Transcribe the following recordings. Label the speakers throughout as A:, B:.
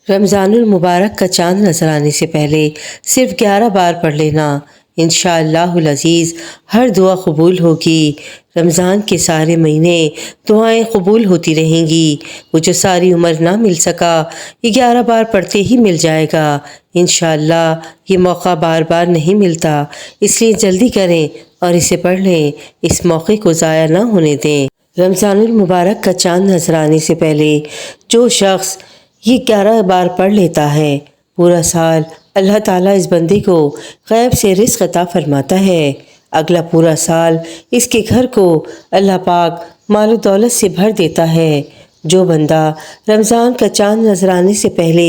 A: رمضان المبارک کا چاند نظر آنے سے پہلے صرف 11 بار پڑھ لینا، انشاءاللہ العزیز ہر دعا قبول ہوگی۔ رمضان کے سارے مہینے دعائیں قبول ہوتی رہیں گی۔ وہ جو ساری عمر نہ مل سکا، یہ 11 بار پڑھتے ہی مل جائے گا۔ انشاءاللہ یہ موقع بار بار نہیں ملتا، اس لیے جلدی کریں اور اسے پڑھ لیں، اس موقع کو ضائع نہ ہونے دیں۔ رمضان المبارک کا چاند نظر آنے سے پہلے جو شخص یہ 11 بار پڑھ لیتا ہے، پورا سال اللہ تعالیٰ اس بندے کو غیب سے رزق عطا فرماتا ہے۔ اگلا پورا سال اس کے گھر کو اللہ پاک مال و دولت سے بھر دیتا ہے۔ جو بندہ رمضان کا چاند نظر آنے سے پہلے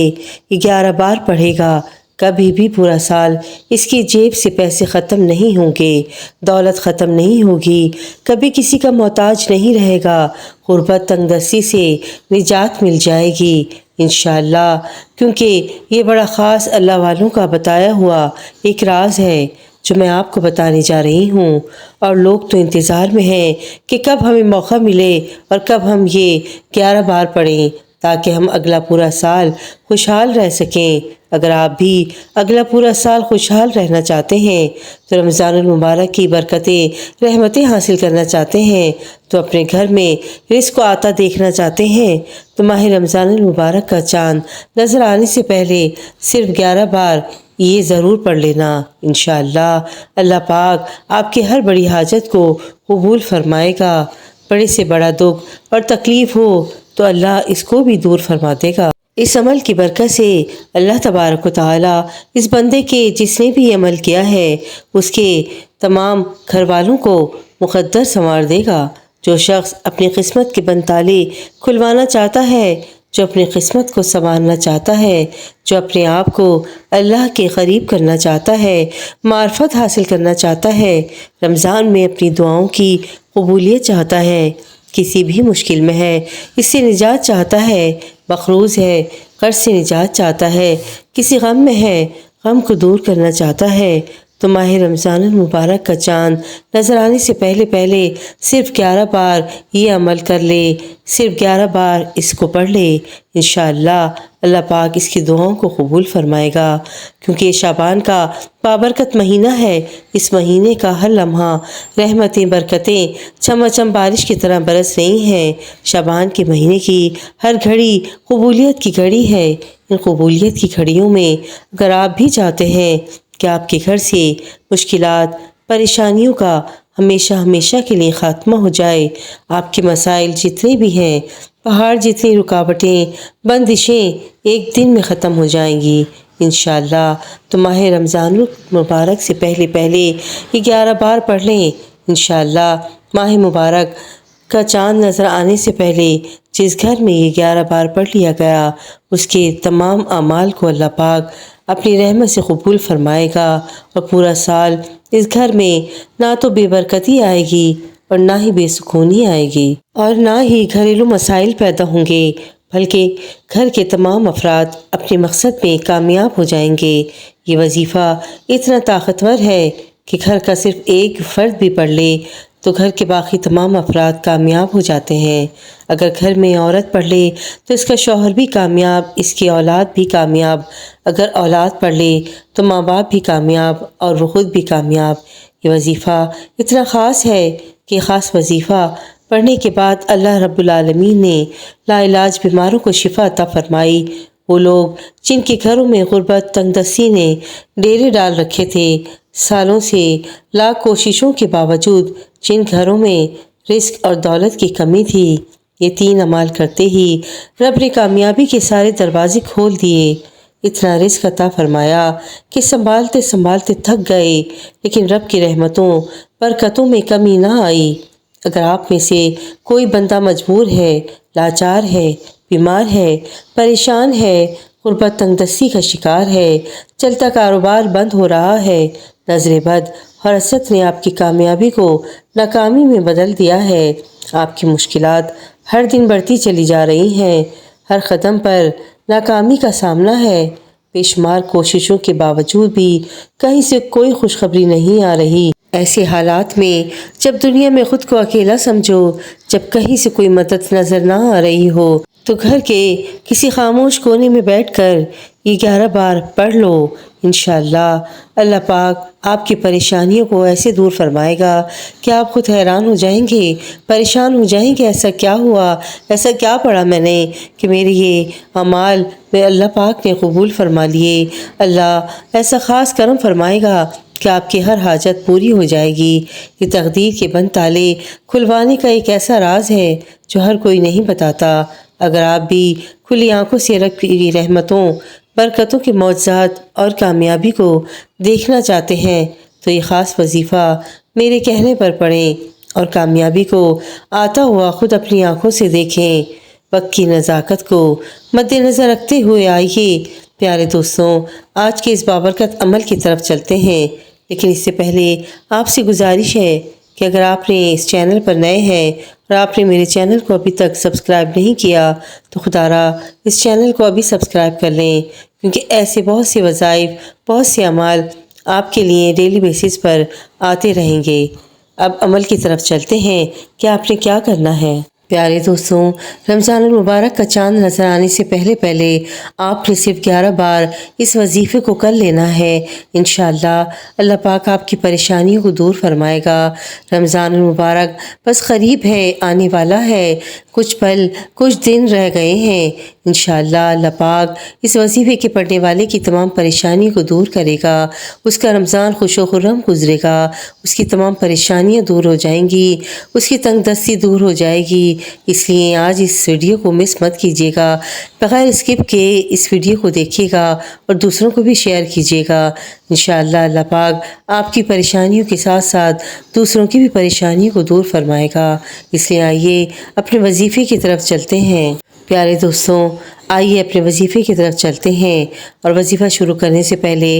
A: یہ 11 بار پڑھے گا، کبھی بھی پورا سال اس کی جیب سے پیسے ختم نہیں ہوں گے، دولت ختم نہیں ہوگی، کبھی کسی کا محتاج نہیں رہے گا، غربت تنگ دستی سے نجات مل جائے گی انشاءاللہ، کیونکہ یہ بڑا خاص اللہ والوں کا بتایا ہوا ایک راز ہے جو میں آپ کو بتانے جا رہی ہوں، اور لوگ تو انتظار میں ہیں کہ کب ہمیں موقع ملے اور کب ہم یہ 11 بار پڑھیں تاکہ ہم اگلا پورا سال خوشحال رہ سکیں۔ اگر آپ بھی اگلا پورا سال خوشحال رہنا چاہتے ہیں تو رمضان المبارک کی برکتیں رحمتیں حاصل کرنا چاہتے ہیں تو اپنے گھر میں رزق کو آتا دیکھنا چاہتے ہیں تو ماہ رمضان المبارک کا چاند نظر آنے سے پہلے صرف 11 بار یہ ضرور پڑھ لینا۔ انشاءاللہ اللہ پاک آپ کی ہر بڑی حاجت کو قبول فرمائے گا۔ بڑے سے بڑا دکھ اور تکلیف ہو تو اللہ اس کو بھی دور فرما دے گا۔ اس عمل کی برکت سے اللہ تبارک و تعالیٰ اس بندے کے جس نے بھی یہ عمل کیا ہے اس کے تمام گھر والوں کو مقدر سنوار دے گا۔ جو شخص اپنی قسمت کے بند تالے کھلوانا چاہتا ہے، جو اپنی قسمت کو سنوارنا چاہتا ہے، جو اپنے آپ کو اللہ کے قریب کرنا چاہتا ہے، معرفت حاصل کرنا چاہتا ہے، رمضان میں اپنی دعاؤں کی قبولیت چاہتا ہے، کسی بھی مشکل میں ہے اس سے نجات چاہتا ہے، مقروض ہے قرض سے نجات چاہتا ہے، کسی غم میں ہے غم کو دور کرنا چاہتا ہے، تو ماہ رمضان المبارک کا چاند نظر آنے سے پہلے صرف 11 بار یہ عمل کر لے، صرف 11 بار اس کو پڑھ لے، انشاءاللہ اللہ پاک اس کی دعاؤں کو قبول فرمائے گا، کیونکہ یہ شعبان کا بابرکت مہینہ ہے۔ اس مہینے کا ہر لمحہ رحمتیں برکتیں چمچم بارش کی طرح برس رہی ہیں۔ شعبان کے مہینے کی ہر گھڑی قبولیت کی گھڑی ہے۔ ان قبولیت کی گھڑیوں میں اگر آپ بھی چاہتے ہیں کہ آپ کے گھر سے مشکلات پریشانیوں کا ہمیشہ کے لیے خاتمہ ہو جائے، آپ کے مسائل جتنے بھی ہیں، پہاڑ جتنی رکاوٹیں بندشیں ایک دن میں ختم ہو جائیں گی انشاءاللہ، تو ماہ رمضان المبارک سے پہلے یہ 11 بار پڑھ لیں۔ انشاءاللہ ماہ مبارک کا چاند نظر آنے سے پہلے جس گھر میں یہ 11 بار پڑھ لیا گیا اس کے تمام اعمال کو اللہ پاک اپنی رحمت سے قبول فرمائے گا، اور پورا سال اس گھر میں نہ تو بے برکتی آئے گی اور نہ ہی بے سکونی آئے گی، اور نہ ہی گھریلو مسائل پیدا ہوں گے، بلکہ گھر کے تمام افراد اپنے مقصد میں کامیاب ہو جائیں گے۔ یہ وظیفہ اتنا طاقتور ہے کہ گھر کا صرف ایک فرد بھی پڑھ لے تو گھر کے باقی تمام افراد کامیاب ہو جاتے ہیں۔ اگر گھر میں عورت پڑھ لے تو اس کا شوہر بھی کامیاب، اس کی اولاد بھی کامیاب، اگر اولاد پڑھ لے تو ماں باپ بھی کامیاب اور وہ خود بھی کامیاب۔ یہ وظیفہ اتنا خاص ہے کہ خاص وظیفہ پڑھنے کے بعد اللہ رب العالمین نے لا علاج بیماروں کو شفا عطا فرمائی۔ وہ لوگ جن کے گھروں میں غربت تنگ دستی نے ڈیرے ڈال رکھے تھے، سالوں سے لاکھ کوششوں کے باوجود جن گھروں میں رزق اور دولت کی کمی تھی، یہ 3 اعمال کرتے ہی رب نے کامیابی کے سارے دروازے کھول دیے۔ اتنا رزق عطا فرمایا کہ سنبھالتے تھک گئے، لیکن رب کی رحمتوں برکتوں میں کمی نہ آئی۔ اگر آپ میں سے کوئی بندہ مجبور ہے، لاچار ہے، بیمار ہے، پریشان ہے، غربت تنگ دستی کا شکار ہے، چلتا کاروبار بند ہو رہا ہے، نظر بد اور حسد نے آپ کی کامیابی کو ناکامی میں بدل دیا ہے، آپ کی مشکلات ہر دن بڑھتی چلی جا رہی ہیں، ہر قدم پر ناکامی کا سامنا ہے، بے شمار کوششوں کے باوجود بھی کہیں سے کوئی خوشخبری نہیں آ رہی۔ ایسے حالات میں جب دنیا میں خود کو اکیلا سمجھو، جب کہیں سے کوئی مدد نظر نہ آ رہی ہو، تو گھر کے کسی خاموش کونے میں بیٹھ کر یہ 11 بار پڑھ لو۔ انشاءاللہ اللہ پاک آپ کی پریشانیوں کو ایسے دور فرمائے گا کہ آپ خود حیران ہو جائیں گے، پریشان ہو جائیں گے ایسا کیا ہوا، ایسا کیا پڑھا میں نے کہ میرے یہ اعمال میں اللہ پاک نے قبول فرما لیے۔ اللہ ایسا خاص کرم فرمائے گا کہ آپ کی ہر حاجت پوری ہو جائے گی۔ یہ تقدیر کے بند تالے کھلوانے کا ایک ایسا راز ہے جو ہر کوئی نہیں بتاتا۔ اگر آپ بھی کھلی آنکھوں سے رب کی رحمتوں، برکتوں کے معجزات اور کامیابی کو دیکھنا چاہتے ہیں تو یہ خاص وظیفہ میرے کہنے پر پڑھیں اور کامیابی کو آتا ہوا خود اپنی آنکھوں سے دیکھیں۔ وقت کی نزاکت کو مد نظر رکھتے ہوئے آئیے پیارے دوستوں، آج کے اس بابرکت عمل کی طرف چلتے ہیں، لیکن اس سے پہلے آپ سے گزارش ہے کہ اگر آپ نے اس چینل پر نئے ہیں اور آپ نے میرے چینل کو ابھی تک سبسکرائب نہیں کیا تو خدا را اس چینل کو ابھی سبسکرائب کر لیں، کیونکہ ایسے بہت سے وظائف، بہت سے اعمال آپ کے لیے ڈیلی بیسس پر آتے رہیں گے۔ اب عمل کی طرف چلتے ہیں کہ آپ نے کیا کرنا ہے۔ پیارے دوستوں، رمضان المبارک کا چاند نظر آنے سے پہلے آپ نے صرف 11 بار اس وظیفے کو کر لینا ہے۔ انشاءاللہ اللہ پاک آپ کی پریشانیوں کو دور فرمائے گا۔ رمضان المبارک بس قریب ہے، آنے والا ہے، کچھ پل، کچھ دن رہ گئے ہیں۔ انشاءاللہ اللہ پاک اس وظیفے کے پڑھنے والے کی تمام پریشانی کو دور کرے گا، اس کا رمضان خوش و خرم گزرے گا، اس کی تمام پریشانیاں دور ہو جائیں گی، اس کی تنگ دستی دور ہو جائے گی۔ اس لیے آج اس ویڈیو کو مس مت کیجیے گا، بغیر اسکپ کے اس ویڈیو کو دیکھیے گا اور دوسروں کو بھی شیئر کیجیے گا۔ انشاءاللہ اللہ پاک آپ کی پریشانیوں کے ساتھ ساتھ دوسروں کی بھی پریشانیوں کو دور فرمائے گا۔ اس لیے آئیے اپنے وظیفے کی طرف چلتے ہیں۔ پیارے دوستوں، آئیے اپنے وظیفے کی طرف چلتے ہیں، اور وظیفہ شروع کرنے سے پہلے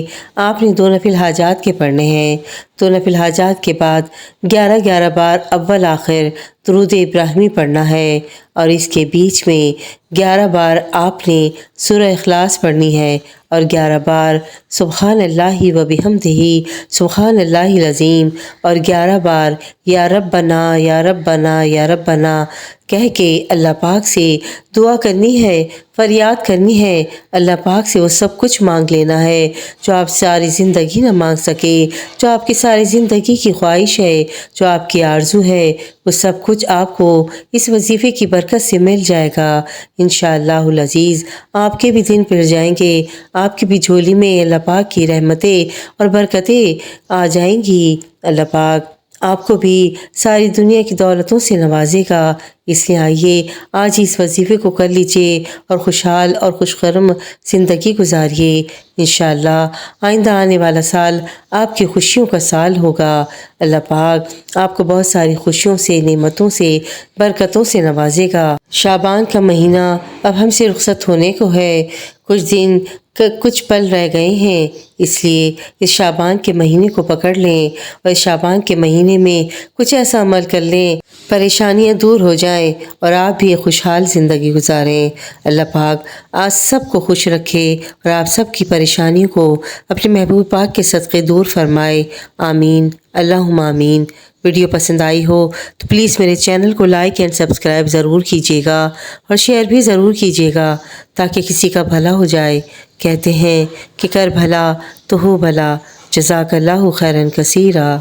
A: آپ نے 2 نفل حاجات کے پڑھنے ہیں۔ 2 نفل حاجات کے بعد 11 بار اول آخر درود ابراہیمی پڑھنا ہے، اور اس کے بیچ میں 11 بار آپ نے سورہ اخلاص پڑھنی ہے، اور 11 بار سبحان اللہ و بحمدہ سبحان اللہ العظیم، اور 11 بار یا ربنا یا ربنا یا ربنا کہہ کے اللہ پاک سے دعا کرنی ہے، فریاد کرنی ہے۔ اللہ پاک سے وہ سب کچھ مانگ لینا ہے جو آپ ساری زندگی نہ مانگ سکے، جو آپ کی ساری زندگی کی خواہش ہے، جو آپ کی آرزو ہے، وہ سب کچھ آپ کو اس وظیفے کی برکت سے مل جائے گا۔ انشاءاللہ العزیز آپ کے بھی دن پھر جائیں گے، آپ کی بھی جھولی میں اللہ پاک کی رحمتیں اور برکتیں آ جائیں گی۔ اللہ پاک آپ کو بھی ساری دنیا کی دولتوں سے نوازے گا۔ اس لیے آئیے آج اس وظیفے کو کر لیجئے اور خوشحال اور خوشخرم زندگی گزاریے۔ انشاءاللہ آئندہ آنے والا سال آپ کی خوشیوں کا سال ہوگا۔ اللہ پاک آپ کو بہت ساری خوشیوں سے، نعمتوں سے، برکتوں سے نوازے گا۔ شعبان کا مہینہ اب ہم سے رخصت ہونے کو ہے، کچھ دن، کچھ پل رہ گئے ہیں۔ اس لیے اس شعبان کے مہینے کو پکڑ لیں، اور اس شعبان کے مہینے میں کچھ ایسا عمل کر لیں پریشانیاں دور ہو جائیں اور آپ بھی ایک خوشحال زندگی گزاریں۔ اللہ پاک آج سب کو خوش رکھے اور آپ سب کی پریشانیوں کو اپنے محبوب پاک کے صدقے دور فرمائے۔ آمین، اللہم آمین۔ ویڈیو پسند آئی ہو تو پلیز میرے چینل کو لائک اینڈ سبسکرائب ضرور کیجیے گا، اور شیئر بھی ضرور کیجیے گا تاکہ کسی کا بھلا ہو جائے۔ کہتے ہیں کہ کر بھلا تو ہو بھلا۔ جزاک اللہ خیرا کثیرا۔